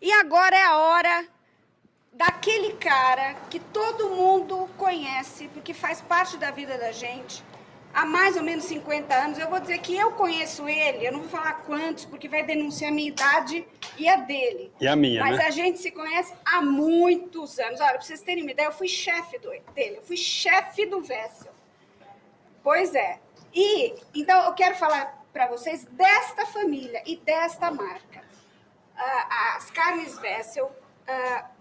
E agora é a hora daquele cara que todo mundo conhece, porque faz parte da vida da gente, há mais ou menos 50 anos. Eu vou dizer que eu conheço ele, eu não vou falar quantos, porque vai denunciar a minha idade e a dele. E a minha, mas, né? a gente se conhece há muitos anos. Olha, para vocês terem uma ideia, eu fui chefe dele, eu fui chefe do Wessel. Pois é. E, então, eu quero falar para vocês desta família e desta marca. As carnes Wessel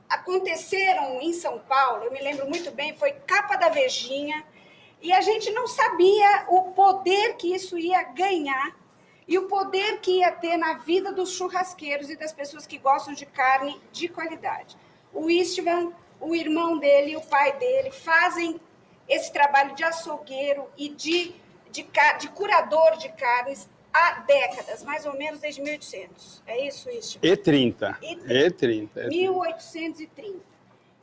aconteceram em São Paulo, eu me lembro muito bem, foi capa da Vejinha, e a gente não sabia o poder que isso ia ganhar e o poder que ia ter na vida dos churrasqueiros e das pessoas que gostam de carne de qualidade. O Istvan, o irmão dele e o pai dele fazem esse trabalho de açougueiro e de curador de carnes há décadas, mais ou menos desde 1800. É isso, Istvan? E30. 1830.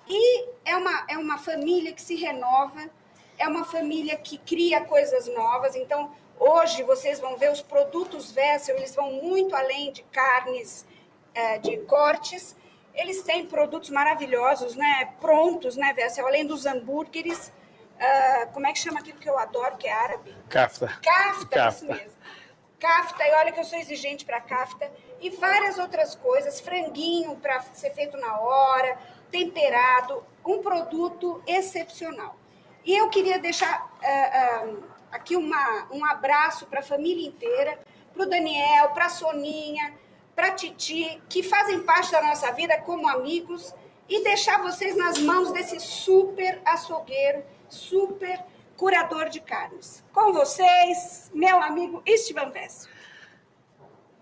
E é uma família que se renova, é uma família que cria coisas novas. Então, hoje, vocês vão ver os produtos Wessel, eles vão muito além de carnes, de cortes. Eles têm produtos maravilhosos, né? Prontos, né, Wessel? Além dos hambúrgueres, como é que chama aquilo que eu adoro, que é árabe? Kafta. Kafta, isso mesmo. Kafta, e olha que eu sou exigente para kafta, e várias outras coisas, franguinho para ser feito na hora, temperado, um produto excepcional. E eu queria deixar aqui um abraço para a família inteira, para o Daniel, para a Soninha, para a Titi, que fazem parte da nossa vida como amigos, e deixar vocês nas mãos desse super açougueiro, super curador de carnes. Com vocês, meu amigo Istvan Wessel.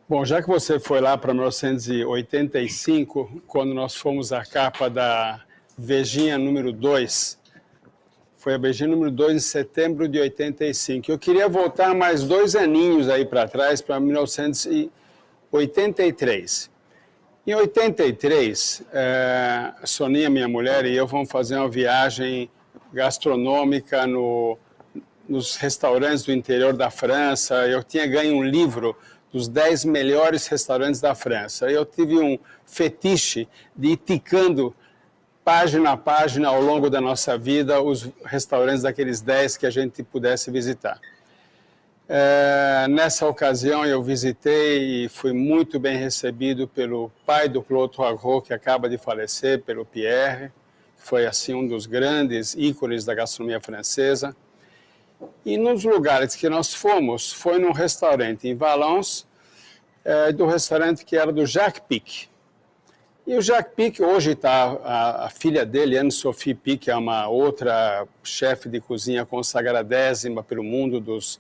Bom, já que você foi lá para 1985, quando nós fomos à capa da Vejinha número 2, foi a Vejinha número 2 em setembro de 85. Eu queria voltar mais 2 aninhos aí para trás, para 1983. Em 83, a Soninha, minha mulher, e eu vamos fazer uma viagem gastronômica nos restaurantes do interior da França. Eu tinha ganho um livro dos 10 melhores restaurantes da França. Eu tive um fetiche de ir ticando página a página ao longo da nossa vida os restaurantes daqueles 10 que a gente pudesse visitar. Nessa ocasião eu visitei e fui muito bem recebido pelo pai do Claude Poirot, que acaba de falecer, pelo Pierre, que foi assim um dos grandes ícones da gastronomia francesa. E nos lugares que nós fomos, foi num restaurante em Valence, do restaurante que era do Jacques Pic. E o Jacques Pic, hoje está a filha dele, Anne-Sophie Pic, é uma outra chefe de cozinha consagradésima pelo mundo dos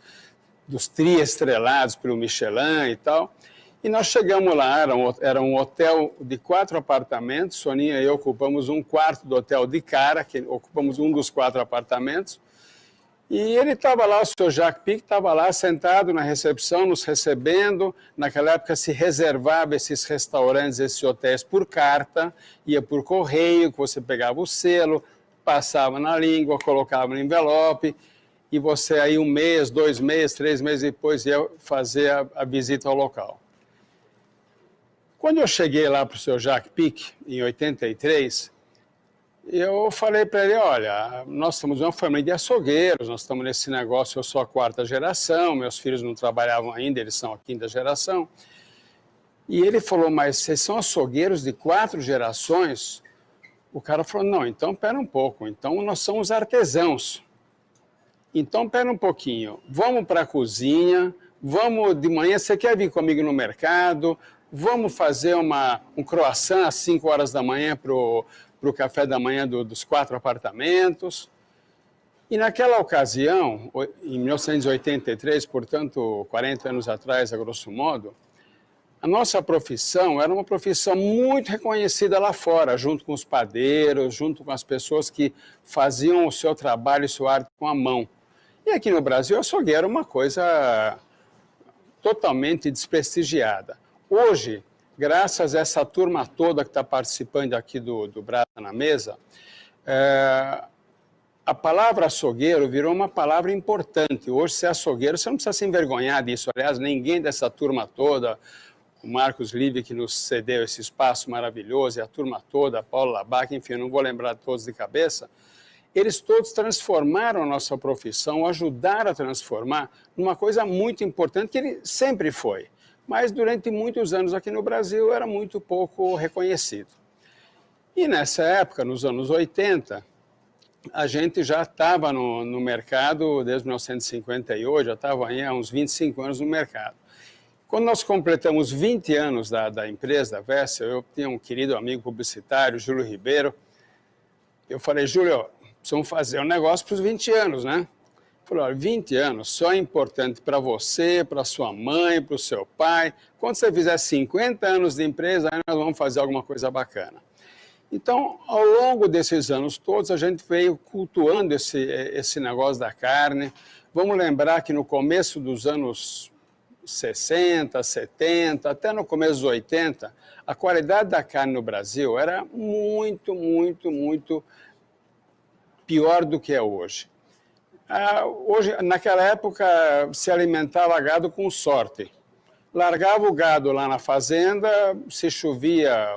tri-estrelados, pelo Michelin e tal. E nós chegamos lá, era um hotel de 4 apartamentos, Soninha e eu ocupamos um quarto do hotel de cara, que ocupamos um dos 4 apartamentos. E ele estava lá, o senhor Jacques Pic estava lá sentado na recepção, nos recebendo. Naquela época se reservava esses restaurantes, esses hotéis por carta, ia por correio, que você pegava o selo, passava na língua, colocava no envelope, e você aí 1 mês, 2 meses, 3 meses depois ia fazer a visita ao local. Quando eu cheguei lá para o senhor Jacques Pic, em 83, eu falei para ele, olha, nós somos uma família de açougueiros, nós estamos nesse negócio, eu sou a 4ª geração, meus filhos não trabalhavam ainda, eles são a 5ª geração. E ele falou, mas vocês são açougueiros de 4 gerações? O cara falou, não, então pera um pouco, então nós somos artesãos. Então pera um pouquinho, vamos para a cozinha, vamos de manhã, você quer vir comigo no mercado? Vamos fazer um croissant às 5 horas da manhã para o café da manhã dos 4 apartamentos. E naquela ocasião, em 1983, portanto, 40 anos atrás, a grosso modo, a nossa profissão era uma profissão muito reconhecida lá fora, junto com os padeiros, junto com as pessoas que faziam o seu trabalho e sua arte com a mão. E aqui no Brasil, o açougueiro era uma coisa totalmente desprestigiada. Hoje, graças a essa turma toda que está participando aqui do Brasa na Mesa, a palavra açougueiro virou uma palavra importante. Hoje, ser açougueiro, você não precisa se envergonhar disso. Aliás, ninguém dessa turma toda, o Marcos Live, que nos cedeu esse espaço maravilhoso, e a turma toda, a Paula Labac, enfim, eu não vou lembrar todos de cabeça, eles todos transformaram a nossa profissão, ajudaram a transformar numa coisa muito importante, que ele sempre foi, mas durante muitos anos aqui no Brasil era muito pouco reconhecido. E nessa época, nos anos 80, a gente já estava no mercado desde 1958, já estava aí há uns 25 anos no mercado. Quando nós completamos 20 anos da empresa, da Vessel, eu tinha um querido amigo publicitário, Júlio Ribeiro, eu falei, Júlio, precisamos fazer um negócio para os 20 anos, né? Ele falou, olha, 20 anos só é importante para você, para sua mãe, para o seu pai. Quando você fizer 50 anos de empresa, aí nós vamos fazer alguma coisa bacana. Então, ao longo desses anos todos, a gente veio cultuando esse negócio da carne. Vamos lembrar que no começo dos anos 60, 70, até no começo dos 80, a qualidade da carne no Brasil era muito, muito, muito pior do que é hoje. Hoje, naquela época, se alimentava gado com sorte. Largava o gado lá na fazenda, se chovia,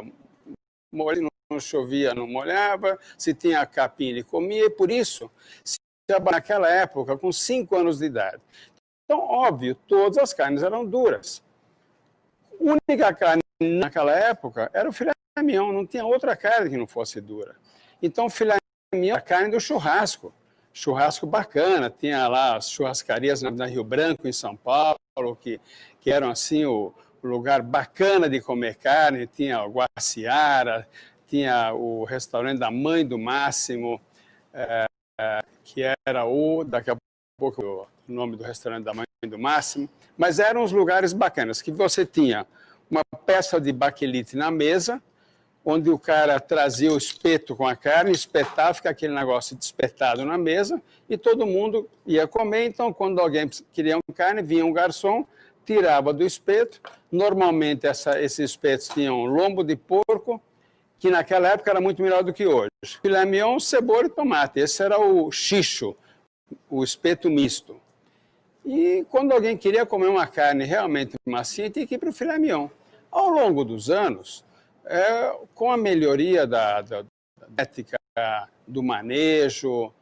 não chovia, não molhava, se tinha capim, ele comia, e por isso, naquela época, com 5 anos de idade. Então, óbvio, todas as carnes eram duras. A única carne naquela época era o filé mignon, não tinha outra carne que não fosse dura. Então, o filé mignon era a carne do churrasco. Churrasco bacana, tinha lá as churrascarias na Rio Branco, em São Paulo, que eram assim o lugar bacana de comer carne, tinha o Guaciara, tinha o restaurante da Mãe do Máximo, que era daqui a pouco o nome do restaurante da Mãe do Máximo, mas eram os lugares bacanas, que você tinha uma peça de baquelite na mesa, onde o cara trazia o espeto com a carne, espetava, fica aquele negócio de espetado na mesa, e todo mundo ia comer. Então, quando alguém queria uma carne, vinha um garçom, tirava do espeto. Normalmente, esses espetos tinham lombo de porco, que naquela época era muito melhor do que hoje. Filé mignon, cebola e tomate. Esse era o xixo, o espeto misto. E quando alguém queria comer uma carne realmente macia, tinha que ir para o filé mignon. Ao longo dos anos, com a melhoria da ética do manejo,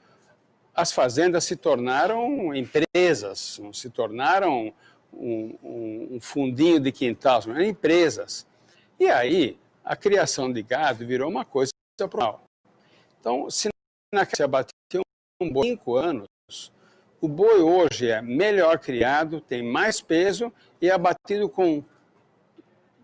as fazendas se tornaram empresas, não se tornaram um fundinho de quintal, eram empresas. E aí, a criação de gado virou uma coisa profissional. Então, se se abatia um boi 5 anos, o boi hoje é melhor criado, tem mais peso e é abatido com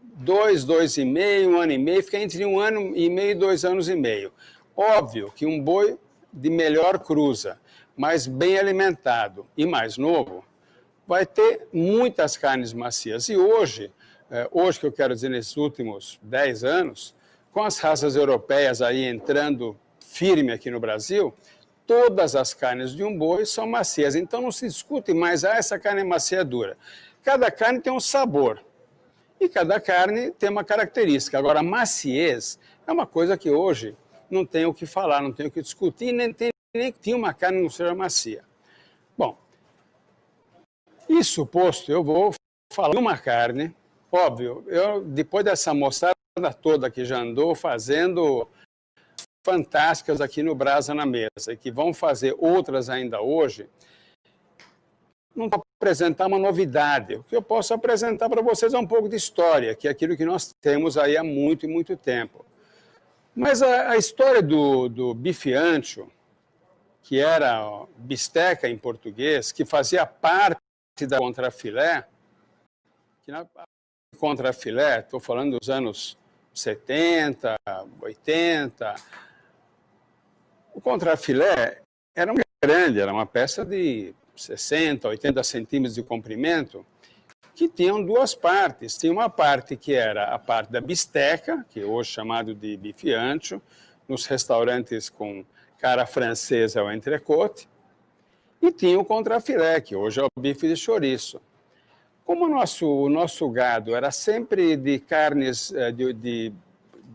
2, 2,5, 1 ano e meio, fica entre 1 ano e meio e 2 anos e meio. Óbvio que um boi de melhor cruza, mas bem alimentado e mais novo, vai ter muitas carnes macias. E hoje que eu quero dizer nesses últimos 10 anos, com as raças europeias aí entrando firme aqui no Brasil, todas as carnes de um boi são macias. Então não se discute mais, essa carne é macia, dura. Cada carne tem um sabor. E cada carne tem uma característica. Agora, a maciez é uma coisa que hoje não tem o que falar, não tem o que discutir, nem tem uma carne que não seja macia. Bom, isso posto, eu vou falar de uma carne, óbvio, depois dessa moçada toda que já andou fazendo fantásticas aqui no Brasa na Mesa, e que vão fazer outras ainda hoje, não vou apresentar uma novidade. O que eu posso apresentar para vocês é um pouco de história, que é aquilo que nós temos aí há muito e muito tempo. Mas a história do bife ancho, que era bisteca em português, que fazia parte da contrafilé, que na contrafilé, estou falando dos anos 70, 80, o contrafilé era grande, era uma peça de 60, 80 centímetros de comprimento, que tinham 2 partes. Tinha uma parte que era a parte da bisteca, que hoje é chamado de bife ancho, nos restaurantes com cara francesa é o entrecôte, e tinha o contrafilé, que hoje é o bife de chouriço. Como o nosso gado era sempre de carnes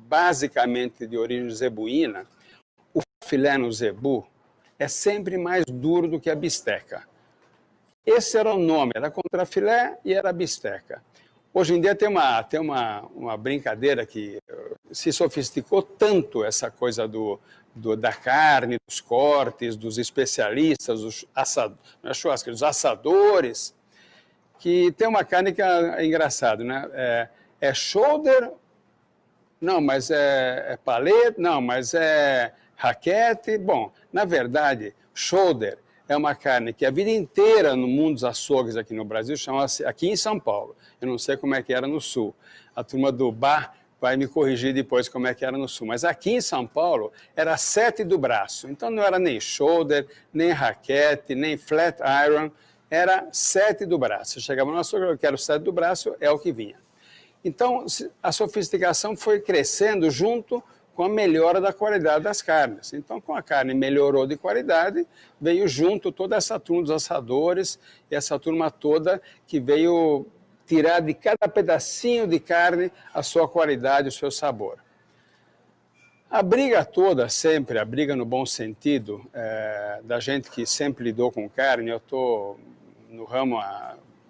basicamente de origem zebuína, o filé no zebu é sempre mais duro do que a bisteca. Esse era o nome, era contrafilé e era bisteca. Hoje em dia tem uma brincadeira que se sofisticou tanto essa coisa da carne, dos cortes, dos especialistas, dos dos assadores, que tem uma carne que é engraçado, né? É shoulder, não, mas é paleta, não, mas é raquete. Bom, na verdade, shoulder é uma carne que a vida inteira no mundo dos açougues aqui no Brasil chama-se, aqui em São Paulo, eu não sei como é que era no Sul, a turma do bar vai me corrigir depois como é que era no Sul, mas aqui em São Paulo era 7 do braço, então não era nem shoulder, nem raquete, nem flat iron, era 7 do braço. Eu chegava no açougue, eu quero 7 do braço, é o que vinha. Então, a sofisticação foi crescendo junto com a melhora da qualidade das carnes. Então, com a carne melhorou de qualidade, veio junto toda essa turma dos assadores, e essa turma toda que veio tirar de cada pedacinho de carne a sua qualidade, o seu sabor. A briga toda, sempre, a briga no bom sentido, da gente que sempre lidou com carne, eu estou no ramo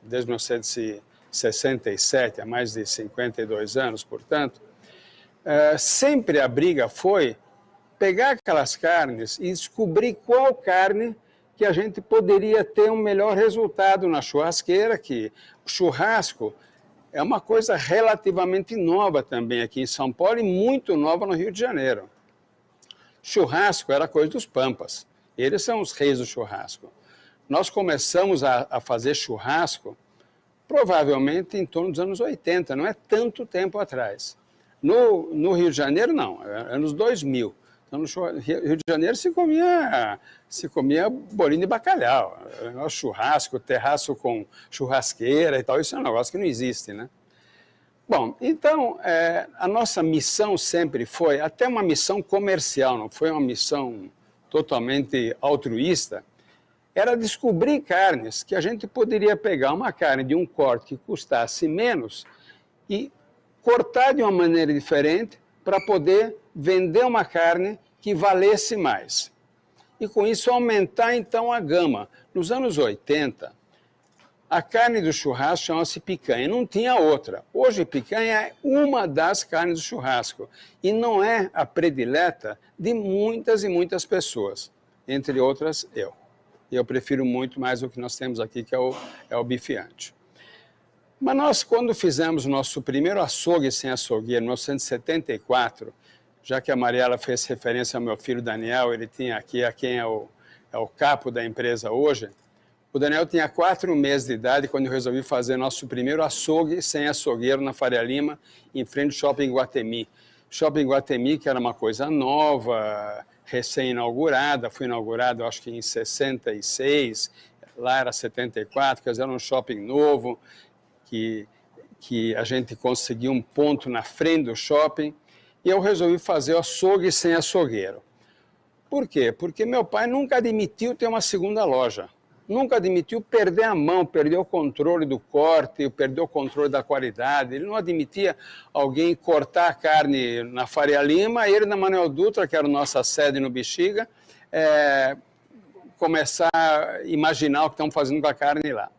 desde 1967, há mais de 52 anos, portanto, sempre a briga foi pegar aquelas carnes e descobrir qual carne que a gente poderia ter um melhor resultado na churrasqueira, que o churrasco é uma coisa relativamente nova também aqui em São Paulo e muito nova no Rio de Janeiro. Churrasco era coisa dos pampas, eles são os reis do churrasco. Nós começamos a fazer churrasco provavelmente em torno dos anos 80, não é tanto tempo atrás. No Rio de Janeiro, não, anos 2000. Então, no Rio de Janeiro se comia bolinho de bacalhau, churrasco, terraço com churrasqueira e tal, isso é um negócio que não existe, né? Bom, então, a nossa missão sempre foi, até uma missão comercial, não foi uma missão totalmente altruísta, era descobrir carnes que a gente poderia pegar uma carne de um corte que custasse menos e cortar de uma maneira diferente para poder vender uma carne que valesse mais. E com isso aumentar então a gama. Nos anos 80, a carne do churrasco chama-se picanha, não tinha outra. Hoje picanha é uma das carnes do churrasco e não é a predileta de muitas e muitas pessoas, entre outras eu. Eu prefiro muito mais o que nós temos aqui, que é o bife ancho. Mas nós, quando fizemos o nosso primeiro açougue sem açougueiro, em 1974, já que a Mariela fez referência ao meu filho Daniel, ele tinha aqui, a quem é o capo da empresa hoje, o Daniel tinha 4 meses de idade quando eu resolvi fazer nosso primeiro açougue sem açougueiro na Faria Lima, em frente ao Shopping Guatemi. Shopping Guatemi, que era uma coisa nova, recém-inaugurada, foi inaugurado acho que em 66, lá era 74, quer dizer, era um shopping novo, que a gente conseguiu um ponto na frente do shopping, e eu resolvi fazer o açougue sem açougueiro. Por quê? Porque meu pai nunca admitiu ter uma segunda loja, nunca admitiu perder a mão, perder o controle do corte, perder o controle da qualidade. Ele não admitia alguém cortar a carne na Faria Lima, e ele na Manuel Dutra, que era a nossa sede no Bexiga, começar a imaginar o que estão fazendo com a carne lá.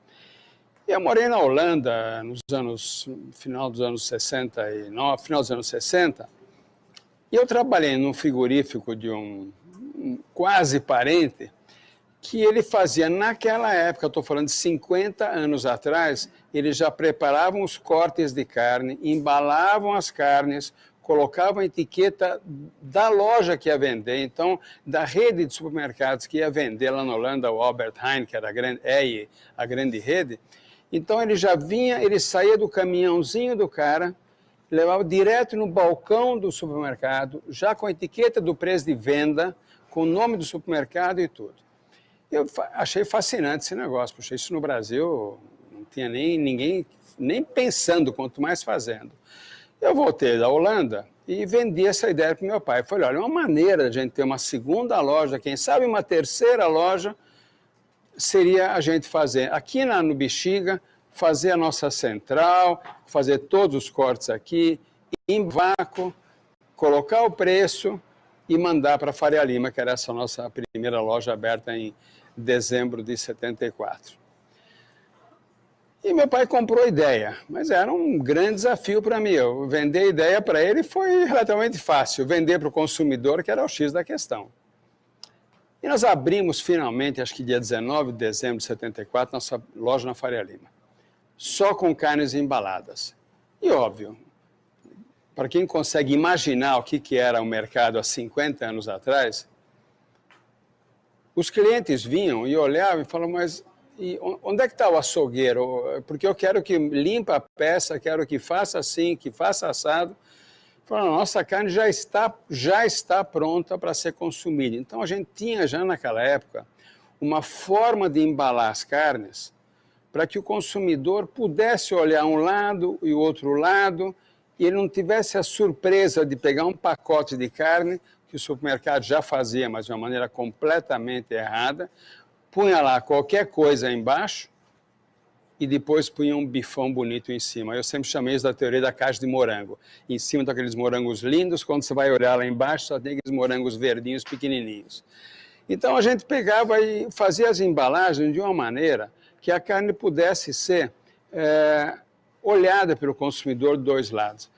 Eu morei na Holanda final dos anos 69, final dos anos 60, e eu trabalhei num frigorífico de um quase parente, que ele fazia naquela época, eu estou falando de 50 anos atrás, eles já preparavam os cortes de carne, embalavam as carnes, colocavam a etiqueta da loja que ia vender, então da rede de supermercados que ia vender lá na Holanda, o Albert Heijn, que era a grande rede. Então ele já vinha, ele saía do caminhãozinho do cara, levava direto no balcão do supermercado, já com a etiqueta do preço de venda, com o nome do supermercado e tudo. Eu achei fascinante esse negócio, porque isso no Brasil não tinha ninguém nem pensando, quanto mais fazendo. Eu voltei da Holanda e vendi essa ideia para o meu pai. Eu falei, olha, uma maneira de a gente ter uma segunda loja, quem sabe uma terceira loja, seria a gente fazer aqui no Bexiga, fazer a nossa central, fazer todos os cortes aqui, em vácuo, colocar o preço e mandar para a Faria Lima, que era essa nossa primeira loja aberta em dezembro de 74. E meu pai comprou a ideia, mas era um grande desafio para mim. Eu vender a ideia para ele foi relativamente fácil, vender para o consumidor, que era o X da questão. E nós abrimos finalmente, acho que dia 19 de dezembro de 74, nossa loja na Faria Lima, só com carnes embaladas. E óbvio, para quem consegue imaginar o que era o mercado há 50 anos atrás, os clientes vinham e olhavam e falavam, mas e onde é que está o açougueiro? Porque eu quero que limpe a peça, quero que faça assim, que faça assado. Falaram, nossa carne já está pronta para ser consumida. Então a gente tinha já naquela época uma forma de embalar as carnes para que o consumidor pudesse olhar um lado e o outro lado e ele não tivesse a surpresa de pegar um pacote de carne que o supermercado já fazia, mas de uma maneira completamente errada, punha lá qualquer coisa embaixo e depois punha um bifão bonito em cima. Eu sempre chamei isso da teoria da caixa de morango. Em cima daqueles morangos lindos, quando você vai olhar lá embaixo, só tem aqueles morangos verdinhos pequenininhos. Então a gente pegava e fazia as embalagens de uma maneira que a carne pudesse ser olhada pelo consumidor de dois lados.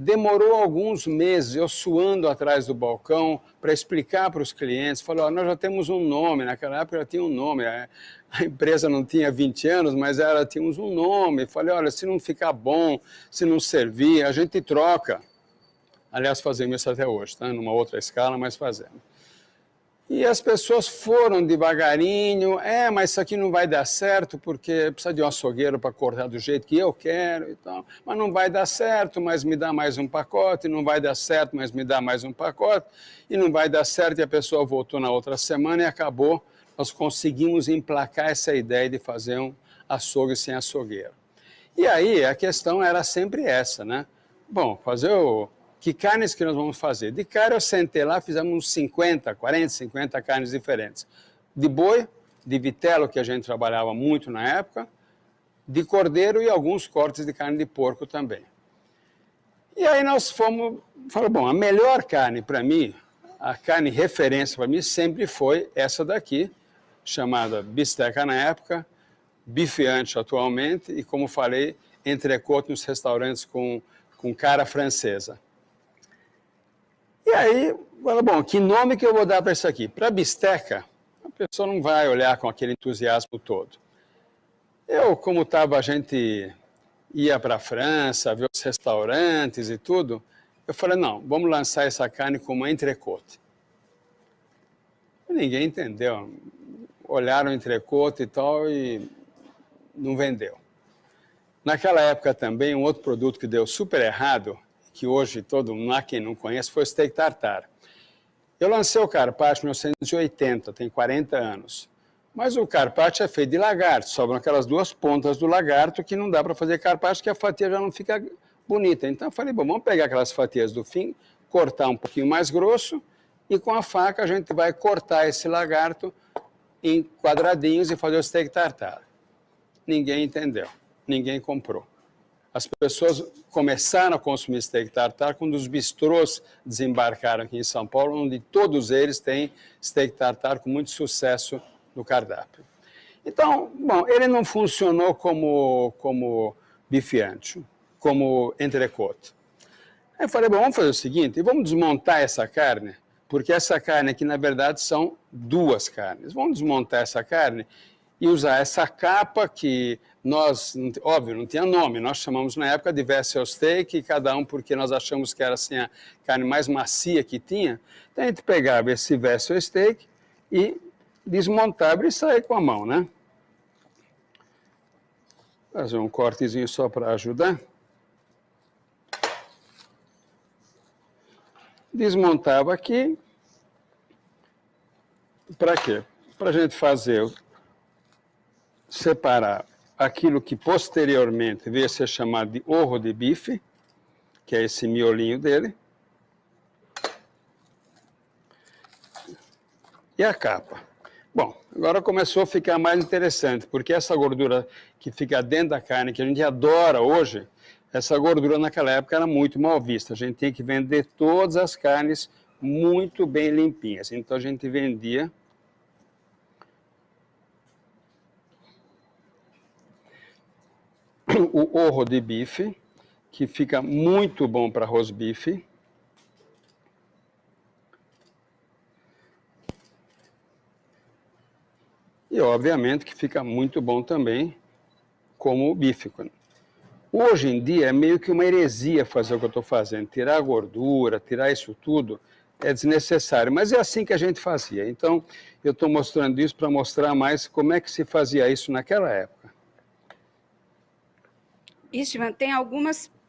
Demorou alguns meses, eu suando atrás do balcão para explicar para os clientes, falei, nós já temos um nome, naquela época já tinha um nome, a empresa não tinha 20 anos, mas ela tínhamos um nome, falei, olha, se não ficar bom, se não servir, a gente troca. Aliás, fazemos isso até hoje, tá? Numa outra escala, mas fazemos. E as pessoas foram devagarinho, mas isso aqui não vai dar certo porque precisa de um açougueiro para cortar do jeito que eu quero e tal. Mas não vai dar certo, mas me dá mais um pacote, não vai dar certo, mas me dá mais um pacote, e não vai dar certo, e a pessoa voltou na outra semana e acabou, nós conseguimos emplacar essa ideia de fazer um açougue sem açougueiro. E aí a questão era sempre essa, né? Bom, que carnes que nós vamos fazer? De cara eu sentei lá, fizemos uns 50, 40, 50 carnes diferentes. De boi, de vitelo, que a gente trabalhava muito na época, de cordeiro e alguns cortes de carne de porco também. E aí nós falamos, bom, a melhor carne para mim, a carne referência para mim sempre foi essa daqui, chamada bisteca na época, bife ancho atualmente e, como falei, entrecôte nos restaurantes com cara francesa. E aí, bom, que nome que eu vou dar para isso aqui? Para bisteca, a pessoa não vai olhar com aquele entusiasmo todo. Como a gente ia para a França, ver os restaurantes e tudo, eu falei, não, vamos lançar essa carne como entrecôte. E ninguém entendeu. Olharam o entrecôte e tal e não vendeu. Naquela época também, um outro produto que deu super errado, que hoje todo mundo, há quem não conhece, foi o steak tartar. Eu lancei o carpaccio em 1980, tem 40 anos. Mas o carpaccio é feito de lagarto, sobram aquelas duas pontas do lagarto que não dá para fazer carpaccio, que a fatia já não fica bonita. Então eu falei, bom, vamos pegar aquelas fatias do fim, cortar um pouquinho mais grosso e com a faca a gente vai cortar esse lagarto em quadradinhos e fazer o steak tartar. Ninguém entendeu, ninguém comprou. As pessoas começaram a consumir steak tartar quando os bistrôs desembarcaram aqui em São Paulo, onde todos eles têm steak tartar com muito sucesso no cardápio. Então, bom, ele não funcionou como bife ancho, como entrecôte. Aí eu falei, bom, vamos fazer o seguinte, vamos desmontar essa carne, porque essa carne aqui, na verdade, são duas carnes. Vamos desmontar essa carne e usar essa capa que nós, óbvio, não tinha nome, nós chamamos na época de vessel steak, cada um porque nós achamos que era assim a carne mais macia que tinha. Então a gente pegava esse vessel steak e desmontava e saía com a mão, né? Fazer um cortezinho só para ajudar. Desmontava aqui. Para quê? Para a gente separar aquilo que posteriormente veio a ser chamado de orro de bife, que é esse miolinho dele, e a capa. Bom, agora começou a ficar mais interessante, porque essa gordura que fica dentro da carne, que a gente adora hoje, essa gordura naquela época era muito mal vista. A gente tinha que vender todas as carnes muito bem limpinhas. Então a gente vendia o orro de bife, que fica muito bom para rosbife. E, obviamente, que fica muito bom também como bife. Hoje em dia é meio que uma heresia fazer o que eu estou fazendo. Tirar a gordura, tirar isso tudo, é desnecessário. Mas é assim que a gente fazia. Então, eu estou mostrando isso para mostrar mais como é que se fazia isso naquela época. Istvan, tem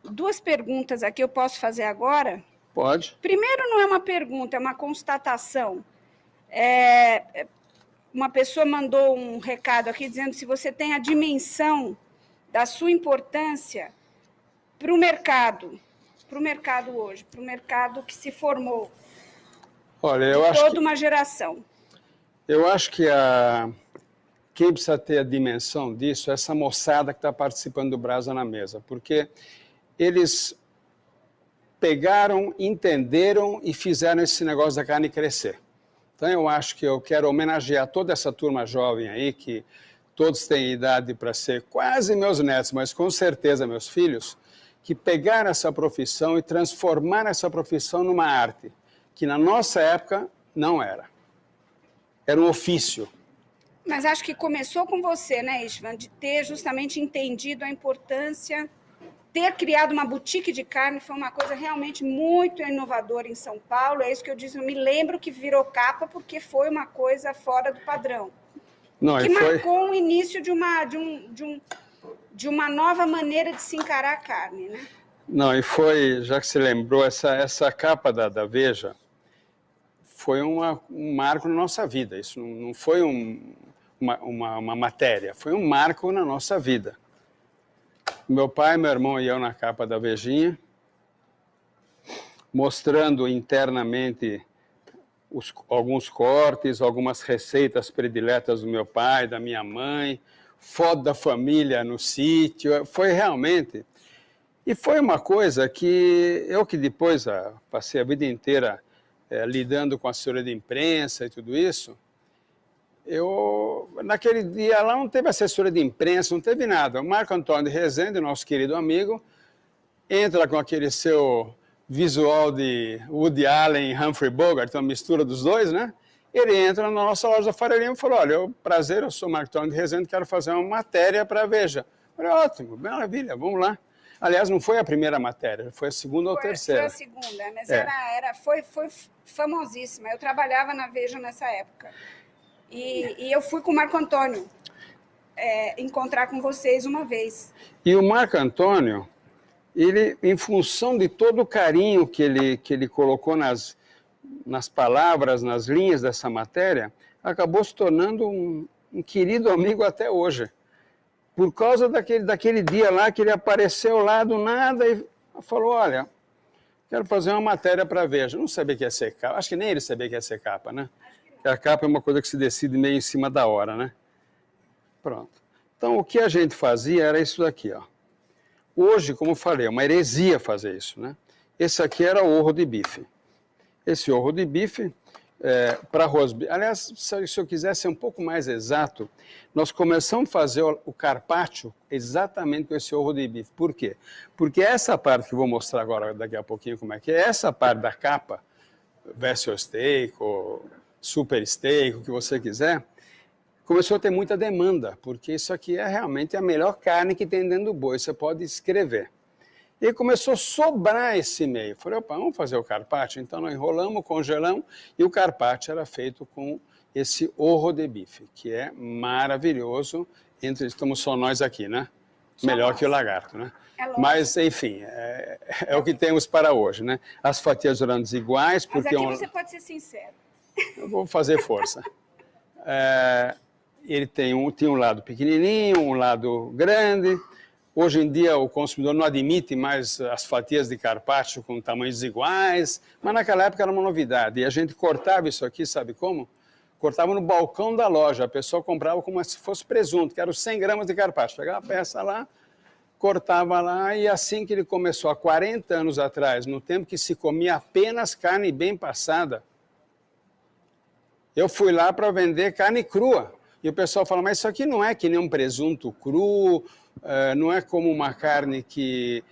duas perguntas aqui, eu posso fazer agora? Pode. Primeiro, não é uma pergunta, é uma constatação. Uma pessoa mandou um recado aqui dizendo se você tem a dimensão da sua importância para o mercado hoje, para o mercado que se formou. Olha, eu acho toda uma geração. Eu acho que quem precisa ter a dimensão disso é essa moçada que está participando do Brasa na Mesa, porque eles pegaram, entenderam e fizeram esse negócio da carne crescer. Então eu acho que eu quero homenagear toda essa turma jovem aí, que todos têm idade para ser quase meus netos, mas com certeza meus filhos, que pegaram essa profissão e transformaram essa profissão numa arte, que na nossa época não era. Era um ofício. Mas acho que começou com você, né, Istvan, de ter justamente entendido a importância, ter criado uma boutique de carne foi uma coisa realmente muito inovadora em São Paulo. É isso que eu disse, eu me lembro que virou capa porque foi uma coisa fora do padrão. Não, que marcou o início de uma nova maneira de se encarar a carne, né? Não, e foi, já que você lembrou, essa capa da Veja foi um marco na nossa vida. Isso não foi uma matéria, foi um marco na nossa vida. Meu pai, meu irmão e eu na capa da Vejinha, mostrando internamente alguns cortes, algumas receitas prediletas do meu pai, da minha mãe, foto da família no sítio. Foi realmente... E foi uma coisa que depois passei a vida inteira lidando com a assessoria de imprensa e tudo isso, naquele dia lá não teve assessoria de imprensa, não teve nada. O Marco Antônio de Rezende, nosso querido amigo, entra com aquele seu visual de Woody Allen e Humphrey Bogart, uma mistura dos dois, né? Ele entra na nossa loja da Faria Lima e falou, olha, prazer, eu sou o Marco Antônio de Rezende, quero fazer uma matéria para a Veja. Eu falei, ótimo, maravilha, vamos lá. Aliás, não foi a primeira matéria, foi a segunda ou terceira. Foi a segunda, mas foi famosíssima. Eu trabalhava na Veja nessa época. E eu fui com o Marco Antônio encontrar com vocês uma vez. E o Marco Antônio, ele, em função de todo o carinho que ele colocou nas palavras, nas linhas dessa matéria, acabou se tornando um querido amigo até hoje. Por causa daquele dia lá que ele apareceu lá do nada e falou, olha, quero fazer uma matéria para a Veja. Não sabia que ia ser capa, acho que nem ele sabia que ia ser capa, né? Porque a capa é uma coisa que se decide meio em cima da hora, né? Pronto. Então, o que a gente fazia era isso daqui, ó. Hoje, como eu falei, é uma heresia fazer isso, né? Esse aqui era o orro de bife. Esse orro de bife, para rosbife... Aliás, se eu quiser ser um pouco mais exato, nós começamos a fazer o carpaccio exatamente com esse orro de bife. Por quê? Porque essa parte que eu vou mostrar agora, daqui a pouquinho como é que é, essa parte da capa, Vessel Steak, ou Super Steak, o que você quiser, começou a ter muita demanda, porque isso aqui é realmente a melhor carne que tem dentro do boi, você pode escrever. E começou a sobrar esse meio. Falei, opa, vamos fazer o carpaccio? Então nós enrolamos, congelamos, e o carpaccio era feito com esse orro de bife, que é maravilhoso. Estamos só nós aqui, né? Melhor que o lagarto, né? Mas, enfim, é o que temos para hoje, né? As fatias grandes iguais, porque... Mas aqui você pode ser sincero. Eu vou fazer força. Ele tem um lado pequenininho, um lado grande. Hoje em dia o consumidor não admite mais as fatias de carpaccio com tamanhos iguais, mas naquela época era uma novidade. E a gente cortava isso aqui, sabe como? Cortava no balcão da loja, a pessoa comprava como se fosse presunto, que era os 100 gramas de carpaccio. Pegava a peça lá, cortava lá, e assim que ele começou, há 40 anos atrás, no tempo que se comia apenas carne bem passada, eu fui lá para vender carne crua. E o pessoal fala, mas isso aqui não é que nem um presunto cru, não é como uma carne que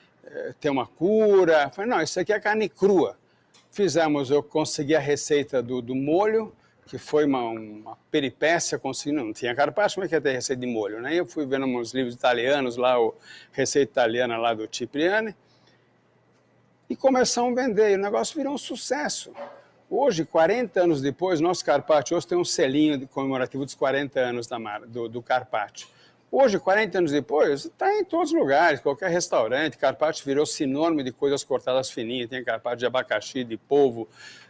tem uma cura. Eu falei, não, isso aqui é carne crua. Eu consegui a receita do molho, que foi uma peripécia, não tinha carpaccio, como é que ia ter receita de molho, né? Eu fui vendo uns livros italianos lá, a receita italiana lá do Cipriani, e começamos a vender, e o negócio virou um sucesso. Hoje, 40 anos depois, nosso carpaccio hoje tem um selinho comemorativo dos 40 anos do carpaccio. Hoje, 40 anos depois, está em todos os lugares, qualquer restaurante. Carpaccio virou sinônimo de coisas cortadas fininhas. Tem carpaccio de abacaxi, de polvo,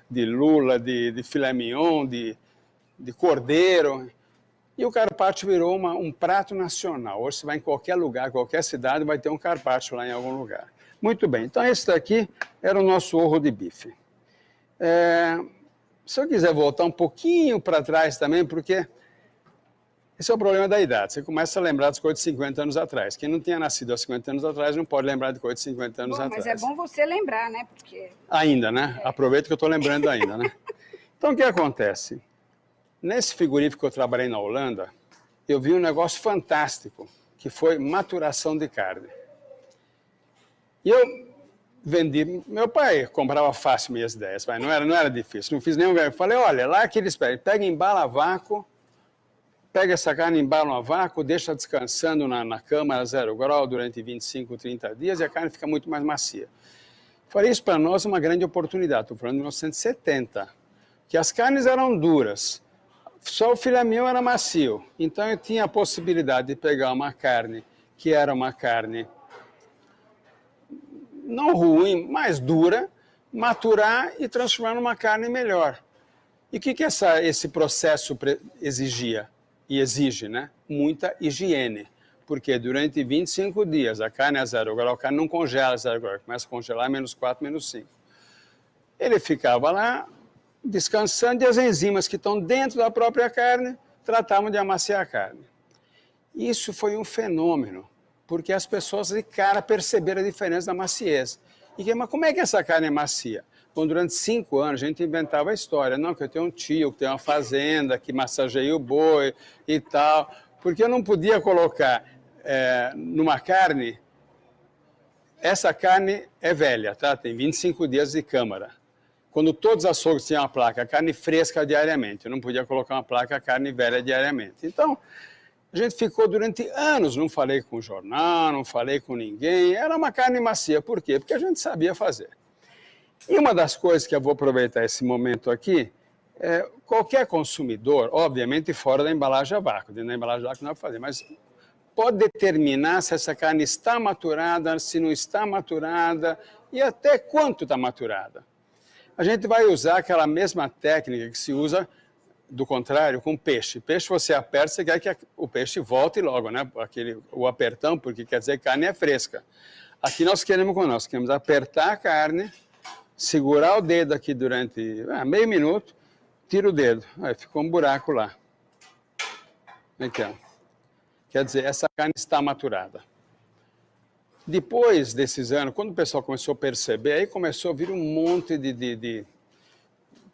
de lula, de filé mignon, de cordeiro. E o carpaccio virou um prato nacional. Hoje você vai em qualquer lugar, qualquer cidade, vai ter um carpaccio lá em algum lugar. Muito bem, então esse daqui era o nosso orro de bife. Se eu quiser voltar um pouquinho para trás também, porque esse é o problema da idade. Você começa a lembrar das coisas de 50 anos atrás. Quem não tinha nascido há 50 anos atrás não pode lembrar de coisas de 50 anos atrás. Mas é bom você lembrar, né? Porque... Ainda, né? Aproveita que eu estou lembrando ainda, né? Então, o que acontece? Nesse frigorífico que eu trabalhei na Holanda, eu vi um negócio fantástico, que foi maturação de carne. E eu vendi... Meu pai comprava fácil minhas ideias, não era difícil. Não fiz nenhum... Eu falei, olha, lá que eles pegam, embala a vácuo, pega essa carne, embala a vácuo, deixa descansando na cama a 0 grau durante 25, 30 dias e a carne fica muito mais macia. Falei, isso para nós é uma grande oportunidade. Estou falando de 1970, que as carnes eram duras, só o filé mignon era macio. Então eu tinha a possibilidade de pegar uma carne que era uma carne não ruim, mas dura, maturar e transformar numa carne melhor. E o que esse processo exigia? E exige, né? Muita higiene, porque durante 25 dias a carne é a 0 grau, a carne não congela a 0 grau, começa a congelar a -4, -5. Ele ficava lá descansando e as enzimas que estão dentro da própria carne tratavam de amaciar a carne. Isso foi um fenômeno, porque as pessoas de cara perceberam a diferença da maciez. Mas como é que essa carne é macia? Bom, durante 5 anos a gente inventava a história, não, que eu tenho um tio, que tem uma fazenda, que massageia o boi e tal, porque eu não podia colocar numa carne, essa carne é velha, tá? Tem 25 dias de câmara. Quando todos os açougues tinham uma placa, carne fresca diariamente, eu não podia colocar uma placa carne velha diariamente. Então, a gente ficou durante anos, não falei com o jornal, não falei com ninguém, era uma carne macia, por quê? Porque a gente sabia fazer. E uma das coisas que eu vou aproveitar esse momento aqui, qualquer consumidor, obviamente fora da embalagem a vácuo, dentro da embalagem a vácuo não dá para fazer, mas pode determinar se essa carne está maturada, se não está maturada e até quanto está maturada. A gente vai usar aquela mesma técnica que se usa, do contrário, com peixe. Peixe você aperta, você quer que o peixe volte logo, né? O apertão, porque quer dizer que a carne é fresca. Aqui nós queremos apertar a carne, segurar o dedo aqui durante meio minuto, tira o dedo, aí ficou um buraco lá. Então, quer dizer, essa carne está maturada. Depois desses anos, quando o pessoal começou a perceber, aí começou a vir um monte de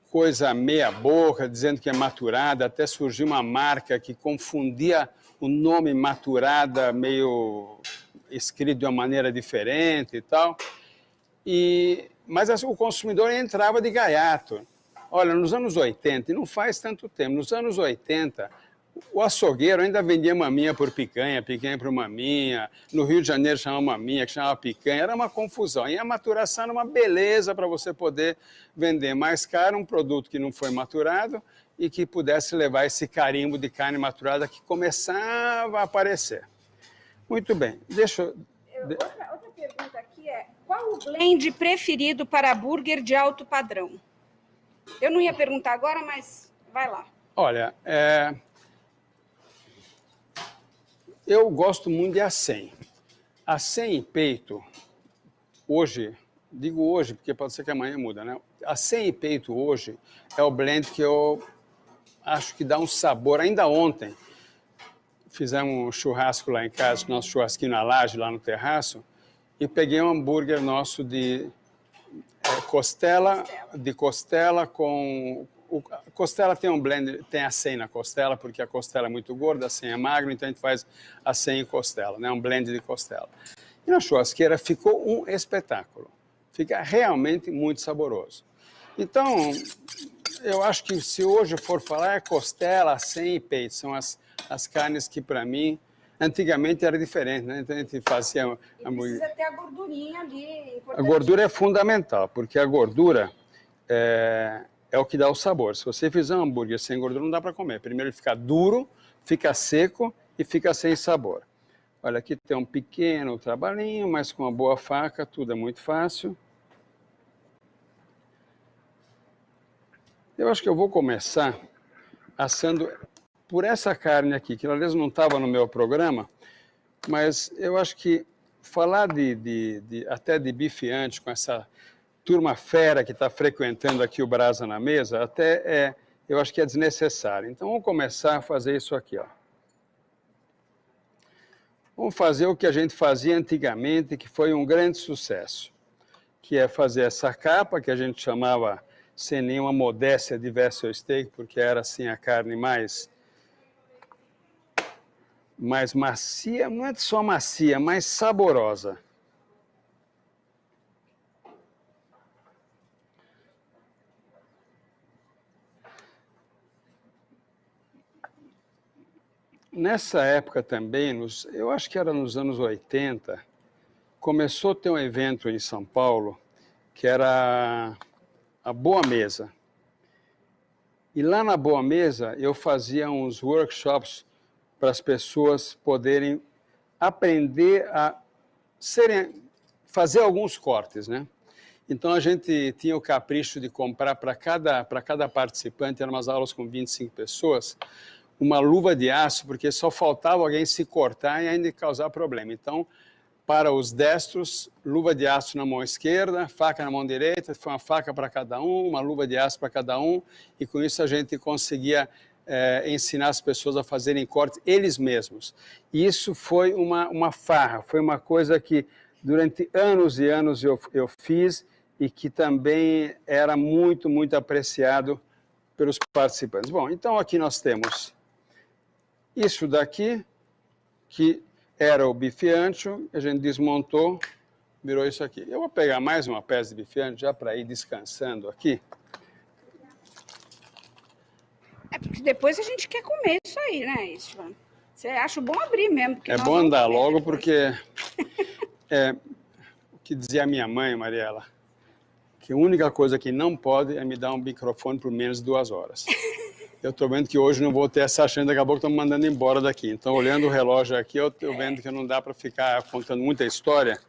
coisa meia boca, dizendo que é maturada, até surgiu uma marca que confundia o nome maturada, meio escrito de uma maneira diferente e tal. Mas o consumidor entrava de gaiato. Olha, nos anos 80, e não faz tanto tempo, nos anos 80, o açougueiro ainda vendia maminha por picanha, picanha por maminha. No Rio de Janeiro chamava maminha, que chamava picanha. Era uma confusão. E a maturação era uma beleza para você poder vender mais caro um produto que não foi maturado e que pudesse levar esse carimbo de carne maturada que começava a aparecer. Muito bem. Outra pergunta aqui é, qual o blend preferido para hambúrguer de alto padrão? Eu não ia perguntar agora, mas vai lá. Olha, eu gosto muito de acém. Acém e peito, hoje, digo hoje porque pode ser que amanhã muda, né? Acém e peito hoje é o blend que eu acho que dá um sabor. Ainda ontem, fizemos um churrasco lá em casa, nosso churrasquinho na laje, lá no terraço, e peguei um hambúrguer nosso de costela com costela tem um blend, tem acém na costela, porque a costela é muito gorda, acém é magro, então a gente faz acém e costela, né? Um blend de costela. E na churrasqueira ficou um espetáculo. Fica realmente muito saboroso. Então, eu acho que se hoje eu for falar, é costela, acém e peito. São as carnes que, para mim, antigamente era diferente, né? Então a gente fazia... Precisa ter a gordurinha ali. A gordura é fundamental, porque a gordura é o que dá o sabor. Se você fizer um hambúrguer sem gordura, não dá para comer. Primeiro ele fica duro, fica seco e fica sem sabor. Olha, aqui tem um pequeno trabalhinho, mas com uma boa faca, tudo é muito fácil. Eu acho que eu vou começar assando por essa carne aqui, que aliás não estava no meu programa, mas eu acho que falar até de bife ancho com essa turma fera que está frequentando aqui o Brasa na Mesa, eu acho que é desnecessário. Então vamos começar a fazer isso aqui, ó. Vamos fazer o que a gente fazia antigamente, que foi um grande sucesso, que é fazer essa capa, que a gente chamava, sem nenhuma modéstia, de vessel steak, porque era assim a carne mais macia, não é só macia, mais saborosa. Nessa época também, eu acho que era nos anos 80, começou a ter um evento em São Paulo, que era a Boa Mesa. E lá na Boa Mesa eu fazia uns workshops para as pessoas poderem aprender a fazer alguns cortes, né? Então a gente tinha o capricho de comprar para cada participante, eram umas aulas com 25 pessoas, uma luva de aço, porque só faltava alguém se cortar e ainda causar problema. Então, para os destros, luva de aço na mão esquerda, faca na mão direita, foi uma faca para cada um, uma luva de aço para cada um, e com isso a gente conseguia ensinar as pessoas a fazerem cortes eles mesmos. E isso foi uma farra, foi uma coisa que durante anos e anos eu fiz e que também era muito, muito apreciado pelos participantes. Bom, então aqui nós temos isso daqui, que era o bife ancho, a gente desmontou, virou isso aqui. Eu vou pegar mais uma peça de bife ancho já para ir descansando aqui. É porque depois a gente quer comer isso aí, né, Istvan? Você acha bom abrir mesmo. É bom andar logo porque o que dizia a minha mãe, Mariela, que a única coisa que não pode é me dar um microfone por menos de 2 horas. Eu estou vendo que hoje não vou ter essa chance, daqui a pouco estão me mandando embora daqui. Então, olhando o relógio aqui, eu estou vendo que não dá para ficar contando muita história.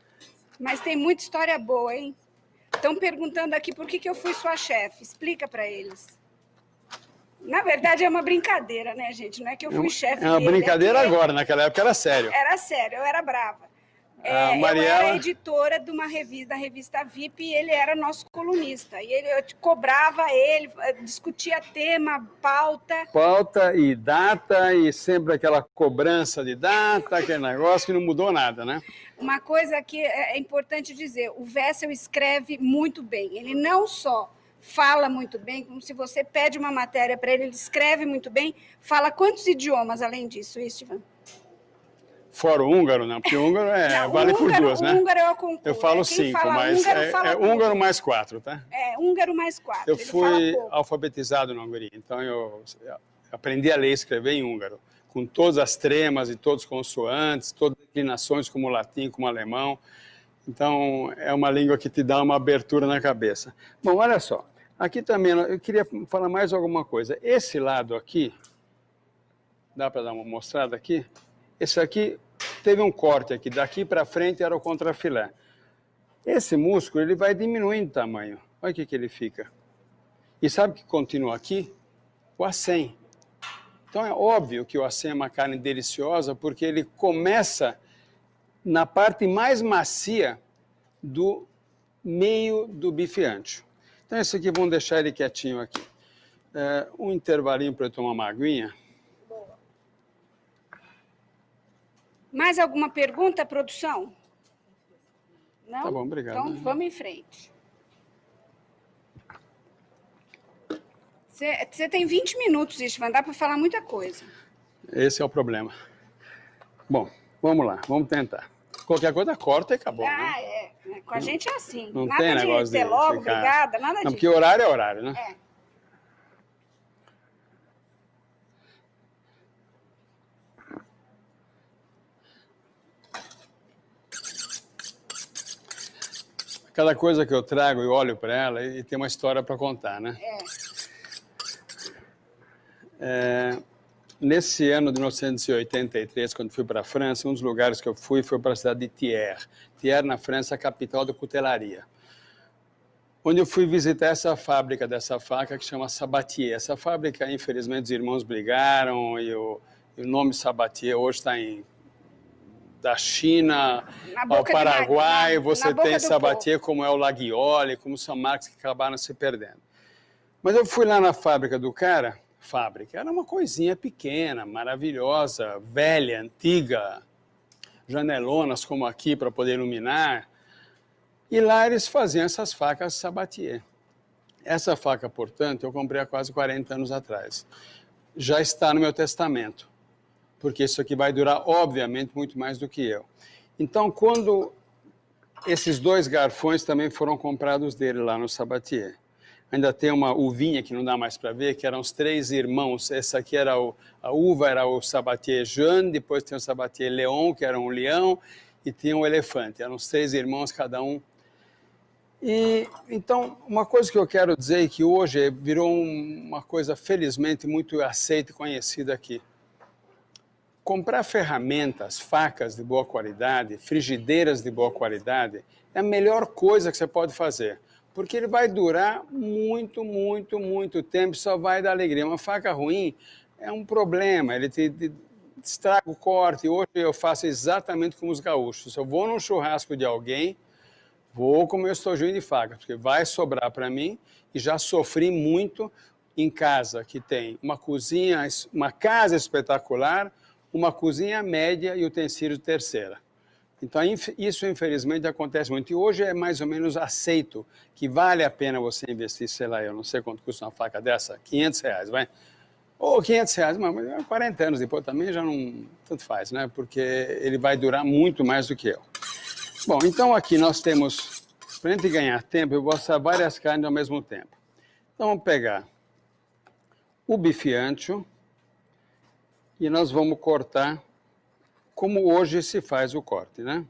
Mas tem muita história boa, hein? Estão perguntando aqui por que eu fui sua chefe. Explica para eles. Na verdade, é uma brincadeira, né, gente? Não é que eu fui chefe dele. É uma brincadeira agora, naquela época era sério. Era sério, eu era brava. Mariela... Eu era editora de uma revista, da revista VIP, e ele era nosso colunista. E eu cobrava ele, discutia tema, pauta. Pauta e data, e sempre aquela cobrança de data, aquele negócio que não mudou nada, né? Uma coisa que é importante dizer, o Wessel escreve muito bem. Ele não só fala muito bem, como se você pede uma matéria para ele, ele escreve muito bem. Fala quantos idiomas além disso, Istvan? Fora o húngaro, não, porque o húngaro vale por 2, né? O húngaro eu concluo. Eu falo 5, mas húngaro mais 4, tá? Húngaro mais 4. Eu fui alfabetizado na Hungria, então eu aprendi a ler e escrever em húngaro, com todas as tremas e todos os consoantes, todas as declinações como latim, como alemão. Então, é uma língua que te dá uma abertura na cabeça. Bom, olha só, aqui também eu queria falar mais alguma coisa. Esse lado aqui, dá para dar uma mostrada aqui? Esse aqui teve um corte aqui, daqui para frente era o contrafilé. Esse músculo ele vai diminuindo de tamanho. Olha o que ele fica. E sabe o que continua aqui? O acém. Então é óbvio que o acém é uma carne deliciosa porque ele começa na parte mais macia do meio do bife ancho. Então esse aqui, vamos deixar ele quietinho aqui. Um intervalinho para eu tomar uma aguinha. Mais alguma pergunta, produção? Não? Tá bom, obrigado. Então, vamos em frente. Você tem 20 minutos, Istvan, dá para falar muita coisa. Esse é o problema. Bom, vamos lá, vamos tentar. Qualquer coisa corta e acabou, né? Com a gente é assim. Não nada tem de negócio ter de logo, ficar... obrigada, nada Não, disso. porque horário é horário, né? É. Cada coisa que eu trago, eu olho para ela e tem uma história para contar, né? Nesse ano de 1983, quando fui para a França, um dos lugares que eu fui foi para a cidade de Thiers. Thiers, na França, é a capital da cutelaria. Onde eu fui visitar essa fábrica dessa faca que chama Sabatier. Essa fábrica, infelizmente, os irmãos brigaram e o nome Sabatier hoje está da China ao Paraguai, você tem Sabatier, como é o Laguiole, como são marcas que acabaram se perdendo. Mas eu fui lá na fábrica do cara, era uma coisinha pequena, maravilhosa, velha, antiga, janelonas como aqui para poder iluminar. E lá eles faziam essas facas Sabatier. Essa faca, portanto, eu comprei há quase 40 anos atrás. Já está no meu testamento, porque isso aqui vai durar, obviamente, muito mais do que eu. Então, quando esses 2 garfões também foram comprados dele lá no Sabatier. Ainda tem uma uvinha que não dá mais para ver, que eram os 3 irmãos. Essa aqui era a uva, era o Sabatier Jeune, depois tem o Sabatier Léon, que era um leão, e tinha um elefante. Eram os 3 irmãos, cada um. E então, uma coisa que eu quero dizer é que hoje virou uma coisa, felizmente, muito aceita e conhecida aqui. Comprar ferramentas, facas de boa qualidade, frigideiras de boa qualidade, é a melhor coisa que você pode fazer. Porque ele vai durar muito, muito, muito tempo, só vai dar alegria. Uma faca ruim é um problema, ele te estraga o corte. Hoje eu faço exatamente como os gaúchos. Eu vou num churrasco de alguém, vou com meu estojinho de faca, porque vai sobrar para mim, e já sofri muito em casa, que tem uma cozinha, uma casa espetacular, uma cozinha média e utensílios de terceira. Então, isso, infelizmente, acontece muito. E hoje é mais ou menos aceito que vale a pena você investir, sei lá, eu não sei quanto custa uma faca dessa, R$500, vai? Ou R$500, mas 40 anos depois também já não... Tanto faz, né? Porque ele vai durar muito mais do que eu. Bom, então aqui nós temos... Para a gente ganhar tempo, eu vou assar várias carnes ao mesmo tempo. Então, vamos pegar o bife ancho e nós vamos cortar como hoje se faz o corte, né?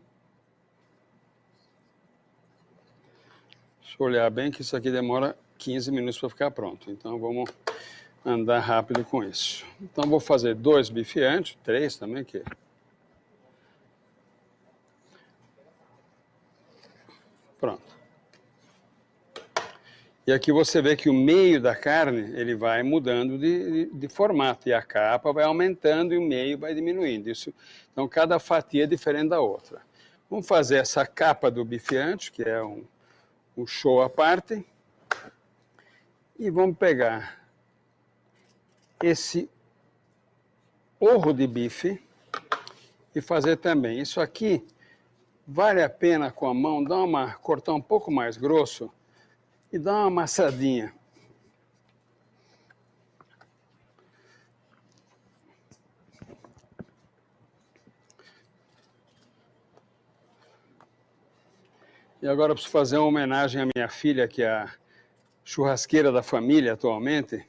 Deixa eu olhar bem que isso aqui demora 15 minutos para ficar pronto. Então, vamos andar rápido com isso. Então, vou fazer 2 bife ancho, 3 também, que... Pronto. E aqui você vê que o meio da carne, ele vai mudando de formato, e a capa vai aumentando e o meio vai diminuindo. Isso, então, cada fatia é diferente da outra. Vamos fazer essa capa do bife ancho, que é um show à parte, e vamos pegar esse orro de bife e fazer também. Isso aqui vale a pena com a mão cortar um pouco mais grosso, e dá uma amassadinha. E agora eu preciso fazer uma homenagem à minha filha, que é a churrasqueira da família atualmente,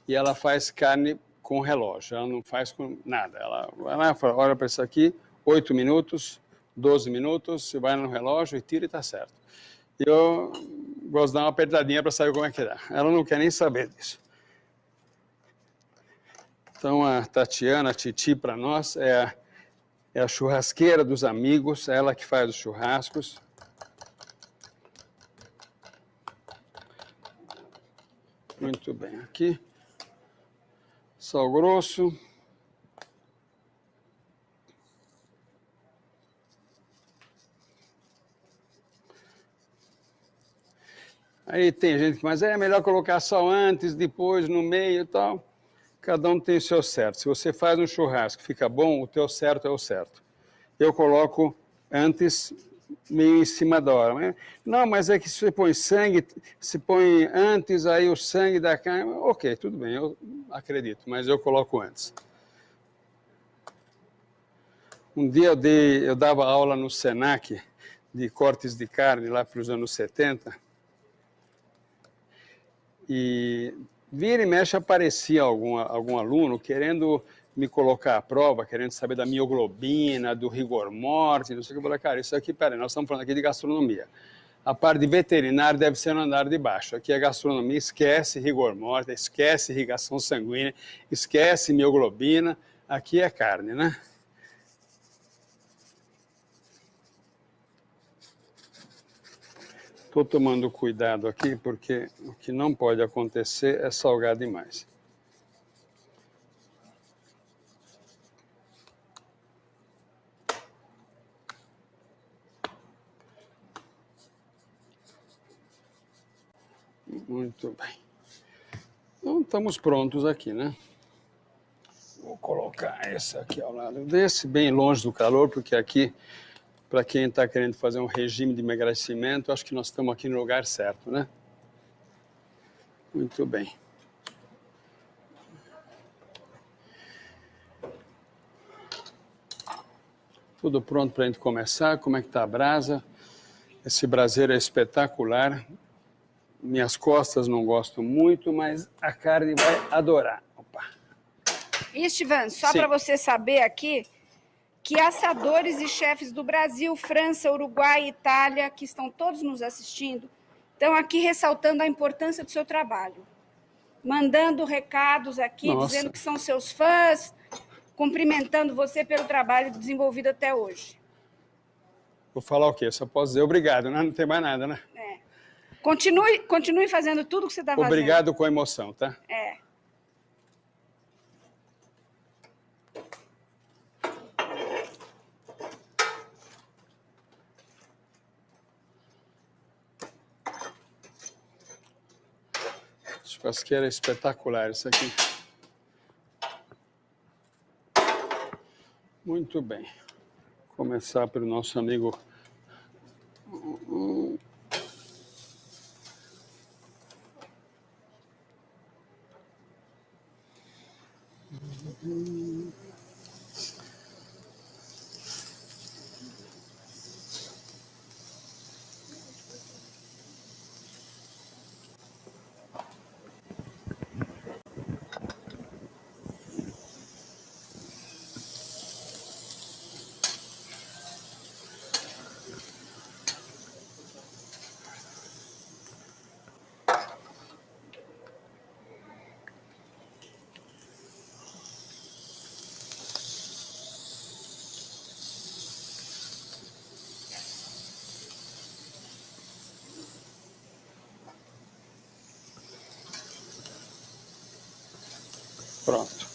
e ela faz carne com relógio, ela não faz com nada. Ela vai lá, olha para isso aqui, 8 minutos, 12 minutos, você vai no relógio e tira e está certo. Eu gosto de dar uma apertadinha para saber como é que dá. Ela não quer nem saber disso. Então, a Tatiana, a Titi, para nós, é a churrasqueira dos amigos, é ela que faz os churrascos. Muito bem. Aqui, sal grosso. Aí tem gente que, mas é melhor colocar sal antes, depois, no meio e tal. Cada um tem o seu certo. Se você faz um churrasco que fica bom, o teu certo é o certo. Eu coloco antes meio em cima da hora. Não, mas é que se você põe sangue, se põe antes, aí o sangue da carne... Ok, tudo bem, eu acredito, mas eu coloco antes. Um dia eu dava aula no Senac de cortes de carne, lá para os anos 70, e vira e mexe aparecia algum aluno querendo me colocar à prova, querendo saber da mioglobina, do rigor mortis, não sei o que. Eu falei, cara, isso aqui, peraí, nós estamos falando aqui de gastronomia. A parte de veterinário deve ser no andar de baixo. Aqui é gastronomia, esquece rigor mortis, esquece irrigação sanguínea, esquece mioglobina, aqui é carne, né? Estou tomando cuidado aqui, porque o que não pode acontecer é salgar demais. Muito bem. Então, estamos prontos aqui, né? Vou colocar esse aqui ao lado desse, bem longe do calor, porque aqui, para quem está querendo fazer um regime de emagrecimento, acho que nós estamos aqui no lugar certo, né? Muito bem. Tudo pronto para a gente começar. Como é que está a brasa? Esse braseiro é espetacular. Minhas costas não gostam muito, mas a carne vai adorar. Opa. Estevan, só para você saber aqui, que assadores e chefes do Brasil, França, Uruguai e Itália, que estão todos nos assistindo, estão aqui ressaltando a importância do seu trabalho. Mandando recados aqui, dizendo que são seus fãs, cumprimentando você pelo trabalho desenvolvido até hoje. Vou falar o quê? Só posso dizer obrigado, né? Não tem mais nada, né? É. Continue fazendo tudo que você está fazendo. Obrigado com emoção, tá? É. Churrasqueira espetacular isso aqui. Muito bem. Vou começar pelo nosso amigo. Pronto.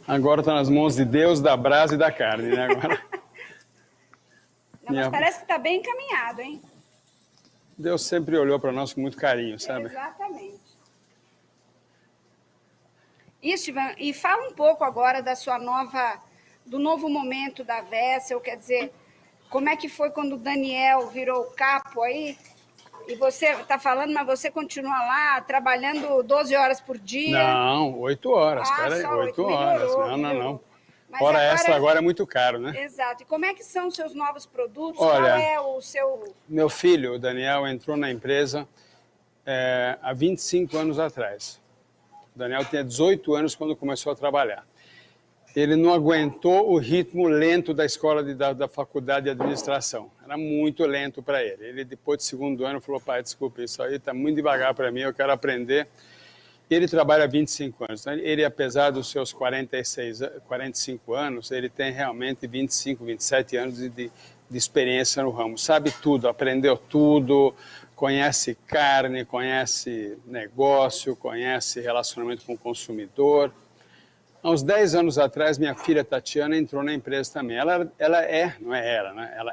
Agora está nas mãos de Deus, da brasa e da carne, né? Agora... Não, mas parece que está bem encaminhado, hein? Deus sempre olhou para nós com muito carinho, sabe? Exatamente. Estevan, e fala um pouco agora do novo momento da Wessel, quer dizer, como é que foi quando o Daniel virou o capo aí? E você está falando, mas você continua lá, trabalhando 12 horas por dia? Não, 8 horas, espera aí, 8 horas. Não. Hora extra agora é muito caro, né? Exato. E como é que são os seus novos produtos? Olha, qual é o seu... Meu filho, o Daniel, entrou na empresa há 25 anos atrás. O Daniel tinha 18 anos quando começou a trabalhar. Ele não aguentou o ritmo lento da escola da faculdade de administração. Era muito lento para ele. Ele, depois do segundo ano, falou, pai, desculpa, isso aí está muito devagar para mim, eu quero aprender. Ele trabalha há 25 anos. Ele, apesar dos seus 45 anos, ele tem realmente 25, 27 anos de experiência no ramo. Sabe tudo, aprendeu tudo, conhece carne, conhece negócio, conhece relacionamento com o consumidor. Há uns 10 anos atrás, minha filha Tatiana entrou na empresa também. Ela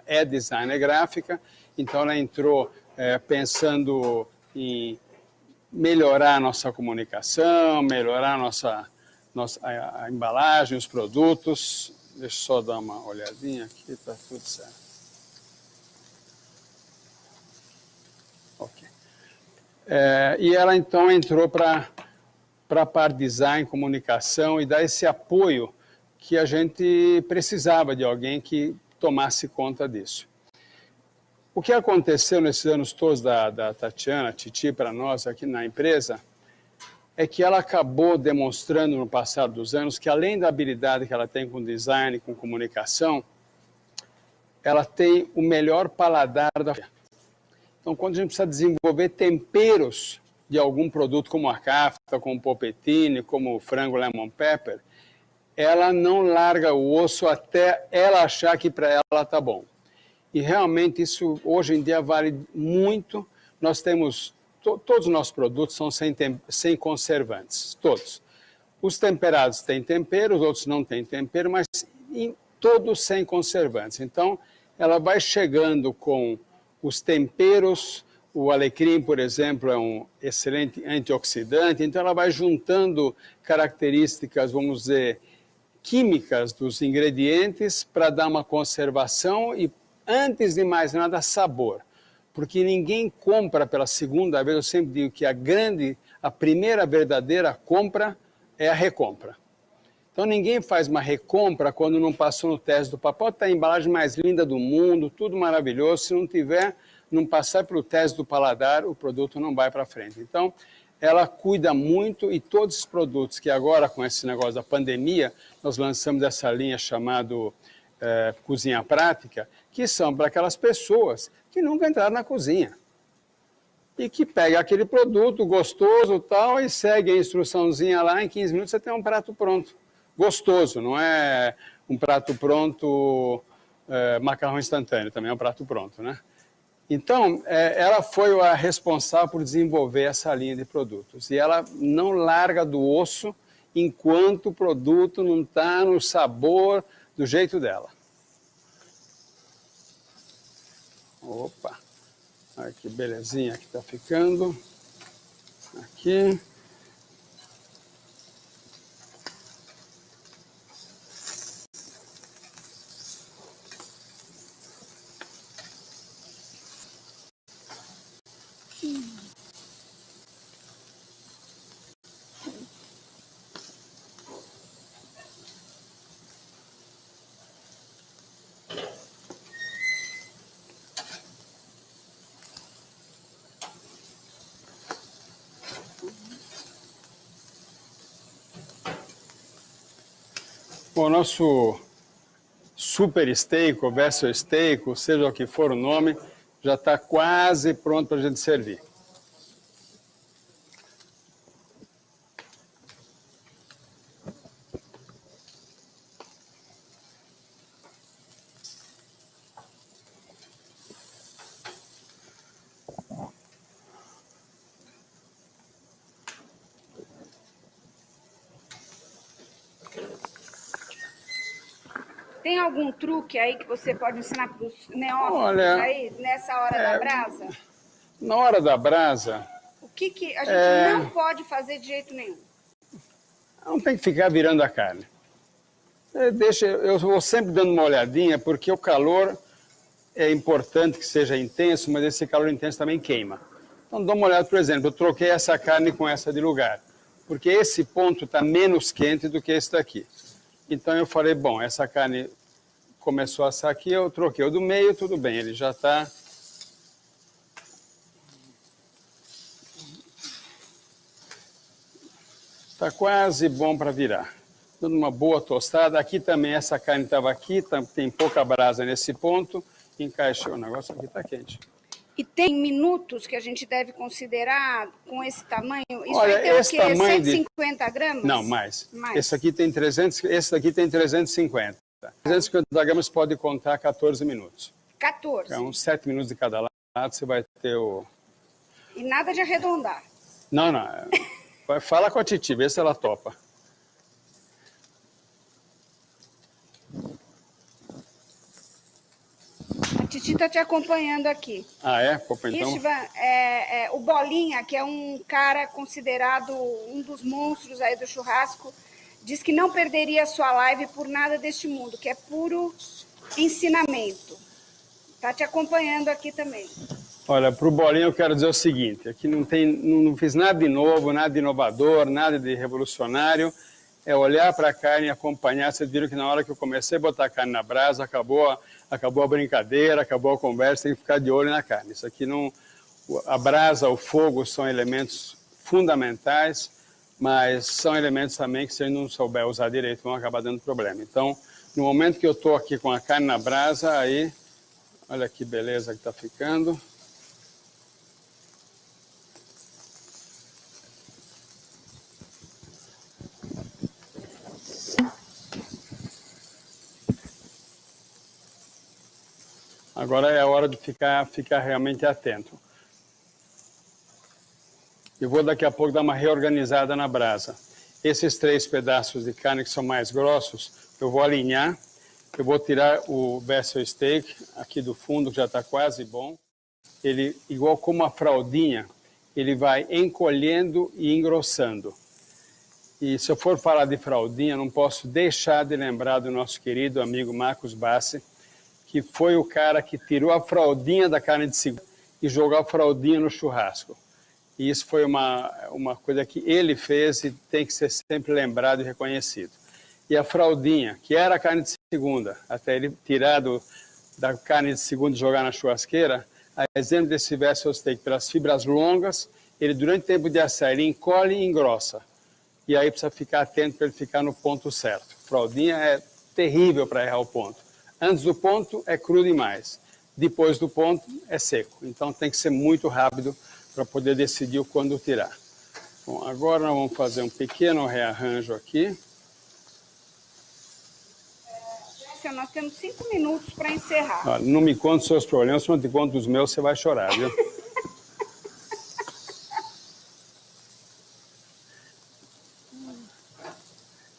é designer gráfica, então ela entrou pensando em melhorar a nossa comunicação, melhorar a embalagem, os produtos. Deixa eu só dar uma olhadinha aqui, está tudo certo. Ok. E ela então entrou para a parte de design, comunicação e dar esse apoio que a gente precisava de alguém que tomasse conta disso. O que aconteceu nesses anos todos da Tatiana, Titi, para nós aqui na empresa, é que ela acabou demonstrando no passar dos anos que, além da habilidade que ela tem com design, com comunicação, ela tem o melhor paladar da vida. Então, quando a gente precisa desenvolver temperos de algum produto, como a kafta, como o polpettine, como o frango lemon pepper, ela não larga o osso até ela achar que para ela está bom. E realmente isso hoje em dia vale muito. Nós temos, todos os nossos produtos são sem conservantes, todos. Os temperados têm tempero, os outros não têm tempero, mas todos sem conservantes. Então, ela vai chegando com os temperos. O alecrim, por exemplo, é um excelente antioxidante, então ela vai juntando características, vamos dizer, químicas dos ingredientes para dar uma conservação e, antes de mais nada, sabor. Porque ninguém compra pela segunda vez, eu sempre digo que a primeira verdadeira compra é a recompra. Então ninguém faz uma recompra quando não passou no teste do papel. Pode ter a embalagem mais linda do mundo, tudo maravilhoso, se não tiver, não passar pelo teste do paladar, o produto não vai para frente. Então, ela cuida muito e todos os produtos que agora, com esse negócio da pandemia, nós lançamos essa linha chamada Cozinha Prática, que são para aquelas pessoas que nunca entraram na cozinha. E que pega aquele produto gostoso tal, e segue a instruçãozinha lá, em 15 minutos você tem um prato pronto. Gostoso, não é um prato pronto, macarrão instantâneo, também é um prato pronto, né? Então, ela foi a responsável por desenvolver essa linha de produtos. E ela não larga do osso enquanto o produto não está no sabor do jeito dela. Opa! Olha que belezinha que está ficando. Aqui. O nosso super steak, ou verso steak, ou seja o que for o nome, já está quase pronto para a gente servir. Tem algum truque aí que você pode ensinar para os neófitos aí, nessa hora da brasa? Na hora da brasa... O que a gente não pode fazer de jeito nenhum? Não tem que ficar virando a carne. Eu vou sempre dando uma olhadinha, porque o calor é importante que seja intenso, mas esse calor intenso também queima. Então, dá uma olhada, por exemplo, eu troquei essa carne com essa de lugar, porque esse ponto está menos quente do que esse daqui. Então eu falei, bom, essa carne começou a assar aqui, eu troquei o do meio, tudo bem, ele já está... Está quase bom para virar. Dando uma boa tostada. Aqui também, essa carne estava aqui, tem pouca brasa nesse ponto. Encaixou, o negócio aqui está quente. E tem minutos que a gente deve considerar com esse tamanho? Isso Olha, vai ter esse o quê? tamanho 150 gramas? Não, mais. Esse aqui tem 300, esse daqui tem 350. 350 gramas pode contar 14 minutos. 14. Então, 7 minutos de cada lado, você vai ter o... E nada de arredondar. Não. Fala com a Titi, vê se ela topa. A Titi está te acompanhando aqui. Ah, é? Opa, então... Istvan, o Bolinha, que é um cara considerado um dos monstros aí do churrasco, diz que não perderia a sua live por nada deste mundo, que é puro ensinamento. Está te acompanhando aqui também. Olha, para o Bolinha eu quero dizer o seguinte, aqui não fiz nada de novo, nada de inovador, nada de revolucionário, é olhar para a carne e acompanhar. Vocês viram que na hora que eu comecei a botar a carne na brasa, acabou a brincadeira, acabou a conversa, tem que ficar de olho na carne. Isso aqui não... A brasa, o fogo são elementos fundamentais, mas são elementos também que se eu não souber usar direito vão acabar dando problema. Então, no momento que eu estou aqui com a carne na brasa, aí, olha que beleza que está ficando. Agora é a hora de ficar realmente atento. Eu vou daqui a pouco dar uma reorganizada na brasa. Esses 3 pedaços de carne que são mais grossos, eu vou alinhar. Eu vou tirar o vessel steak aqui do fundo, que já está quase bom. Ele, igual como a fraldinha, ele vai encolhendo e engrossando. E se eu for falar de fraldinha, não posso deixar de lembrar do nosso querido amigo Marcos Bassi, que foi o cara que tirou a fraldinha da carne de segunda e jogou a fraldinha no churrasco. E isso foi uma coisa que ele fez e tem que ser sempre lembrado e reconhecido. E a fraldinha, que era a carne de segunda, até ele tirar da carne de segunda e jogar na churrasqueira, a exemplo desse vessel steak, pelas fibras longas, ele durante o tempo de assar, ele encolhe e engrossa. E aí precisa ficar atento para ele ficar no ponto certo. Fraldinha é terrível para errar o ponto. Antes do ponto é cru demais. Depois do ponto é seco. Então tem que ser muito rápido para poder decidir o quando tirar. Bom, agora nós vamos fazer um pequeno rearranjo aqui. Nós temos 5 minutos para encerrar. Olha, não me conte os seus problemas, se não te conto os meus, você vai chorar, viu?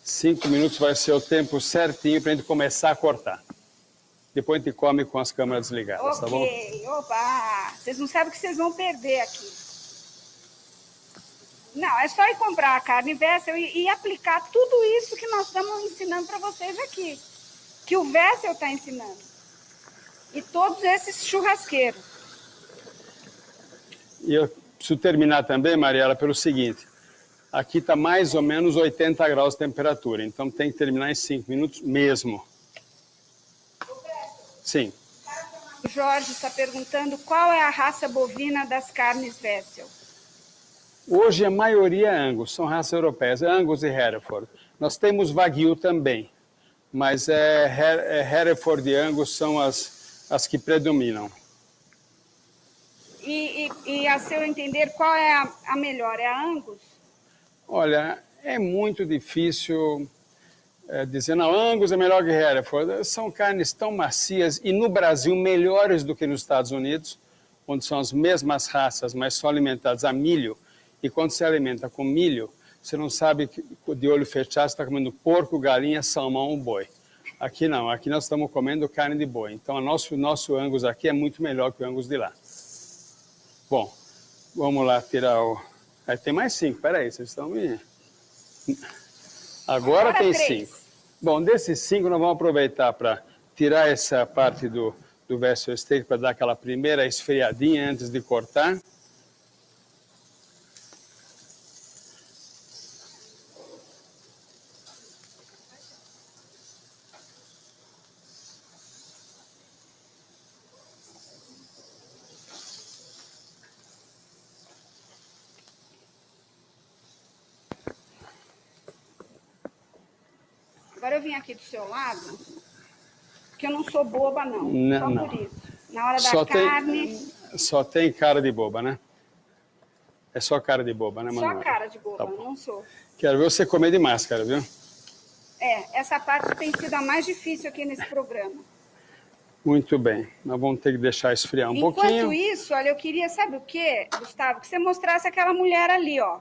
Cinco minutos vai ser o tempo certinho para a gente começar a cortar. Depois a gente come com as câmeras desligadas, tá bom? Ok, opa! Vocês não sabem o que vocês vão perder aqui. Não, é só ir comprar a carne Vessel e aplicar tudo isso que nós estamos ensinando para vocês aqui. Que o Vessel está ensinando. E todos esses churrasqueiros. E eu preciso terminar também, Mariela, pelo seguinte. Aqui está mais ou menos 80 graus de temperatura, então tem que terminar em 5 minutos mesmo. Sim. O Jorge está perguntando qual é a raça bovina das carnes Vessel. Hoje a maioria é Angus, são raças europeias, Angus e Hereford. Nós temos Wagyu também, mas Hereford e Angus são as que predominam. E a seu entender, qual é a melhor? É a Angus? Olha, é muito difícil dizer, não, Angus é melhor que Hereford. São carnes tão macias e no Brasil melhores do que nos Estados Unidos, onde são as mesmas raças, mas são alimentadas a milho. E quando se alimenta com milho, você não sabe que de olho fechado você está comendo porco, galinha, salmão ou boi. Aqui não, aqui nós estamos comendo carne de boi. Então o nosso Angus aqui é muito melhor que o Angus de lá. Bom, vamos lá tirar o... tem mais 5, peraí, vocês estão me... Agora tem 5. Bom, desses 5 nós vamos aproveitar para tirar essa parte do vessel steak para dar aquela primeira esfriadinha antes de cortar. Agora eu vim aqui do seu lado, porque eu não sou boba, não. Só Não. por isso. Na hora da carne... Só tem cara de boba, né? É só cara de boba, né, Manuela? Só cara de boba, Tá, não sou. quero ver você comer de máscara, viu? Essa parte tem sido a mais difícil aqui nesse programa. Muito bem. Nós vamos ter que deixar esfriar um pouquinho. Enquanto isso, olha, eu queria, sabe o quê, Gustavo? Que você mostrasse aquela mulher ali, ó.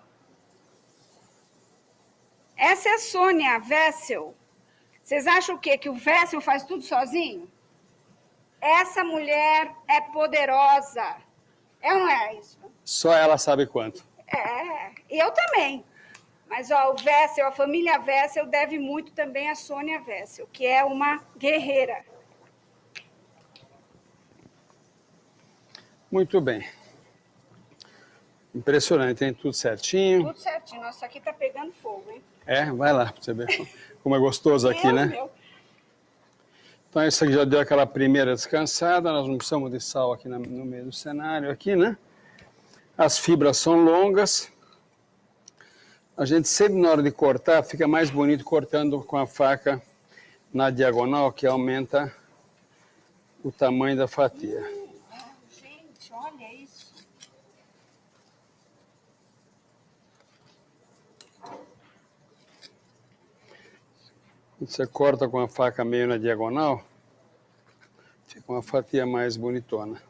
Essa é a Sônia Wessel. Vocês acham o quê? Que o Wessel faz tudo sozinho? Essa mulher é poderosa. É ou não é isso? Só ela sabe quanto. Eu também. Mas ó, o Wessel, a família Wessel deve muito também a Sônia Wessel, que é uma guerreira. Muito bem. Impressionante, hein? Tudo certinho. Tudo certinho. Nossa, isso aqui tá pegando fogo, hein? Vai lá, pra você ver como é gostoso aqui, né? Meu. Então, isso aqui já deu aquela primeira descansada. Nós não precisamos de sal aqui no meio do cenário, aqui, né? As fibras são longas. A gente sempre, na hora de cortar, fica mais bonito cortando com a faca na diagonal, que aumenta o tamanho da fatia. Gente, olha isso. Você corta com a faca meio na diagonal, fica uma fatia mais bonitona.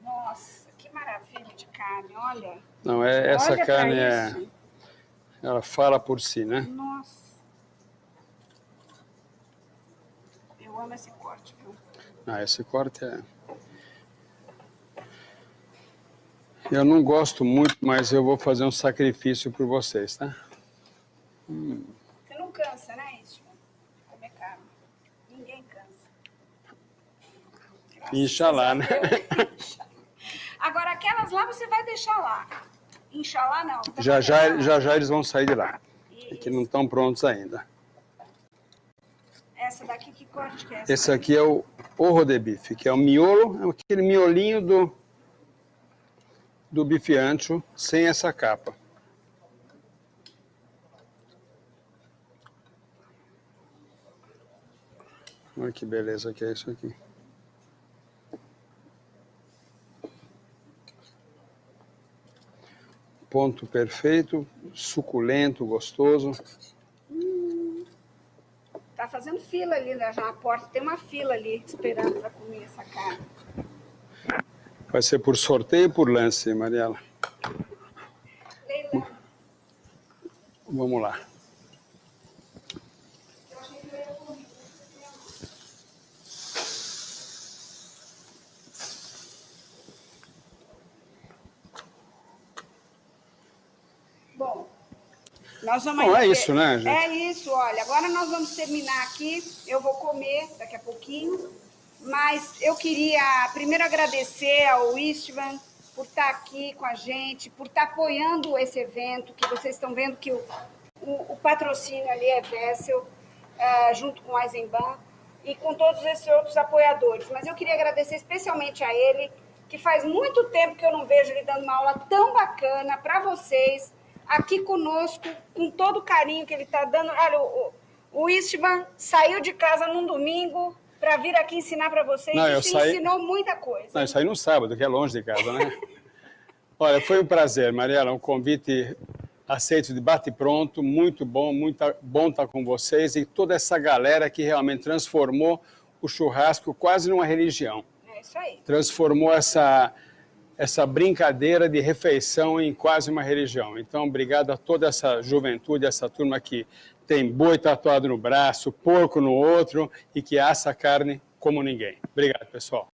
Nossa, que maravilha de carne, olha. Não, essa Olha carne pra isso. ela fala por si, né? Nossa. Eu amo esse corte, viu? Esse corte eu não gosto muito, mas eu vou fazer um sacrifício por vocês, tá? Você não cansa, né, isso? Comer carne. Ninguém cansa. Inxalá, né? Agora, aquelas lá você vai deixar lá. Inxalá, não. Já eles vão sair de lá. Isso. Que não estão prontos ainda. Essa daqui, que corte que é essa? Esse aqui é o orro de bife, que é o miolo, é aquele miolinho do bife ancho, sem essa capa. Olha que beleza que é isso aqui. Ponto perfeito, suculento, gostoso. Tá fazendo fila ali, né? Já na porta tem uma fila ali esperando para comer essa carne. Vai ser por sorteio ou por lance, Mariela? Leilão. Vamos lá. Bom, nós vamos... Bom, é isso, né, gente? É isso, olha. Agora nós vamos terminar aqui. Eu vou comer daqui a pouquinho. Mas eu queria primeiro agradecer ao Istvan por estar aqui com a gente, por estar apoiando esse evento, que vocês estão vendo que o patrocínio ali é Wessel, junto com a Eisenbahn, e com todos esses outros apoiadores. Mas eu queria agradecer especialmente a ele, que faz muito tempo que eu não vejo ele dando uma aula tão bacana para vocês, aqui conosco, com todo o carinho que ele está dando. Olha, o Istvan saiu de casa num domingo para vir aqui ensinar para vocês, ensinou muita coisa. Não, eu saí no sábado, que é longe de casa, né? Olha, foi um prazer, Mariela, um convite aceito de bate-pronto, muito bom estar com vocês e toda essa galera que realmente transformou o churrasco quase numa religião. É isso aí. Transformou essa brincadeira de refeição em quase uma religião. Então, obrigado a toda essa juventude, essa turma que tem boi tatuado no braço, porco no outro e que assa carne como ninguém. Obrigado, pessoal.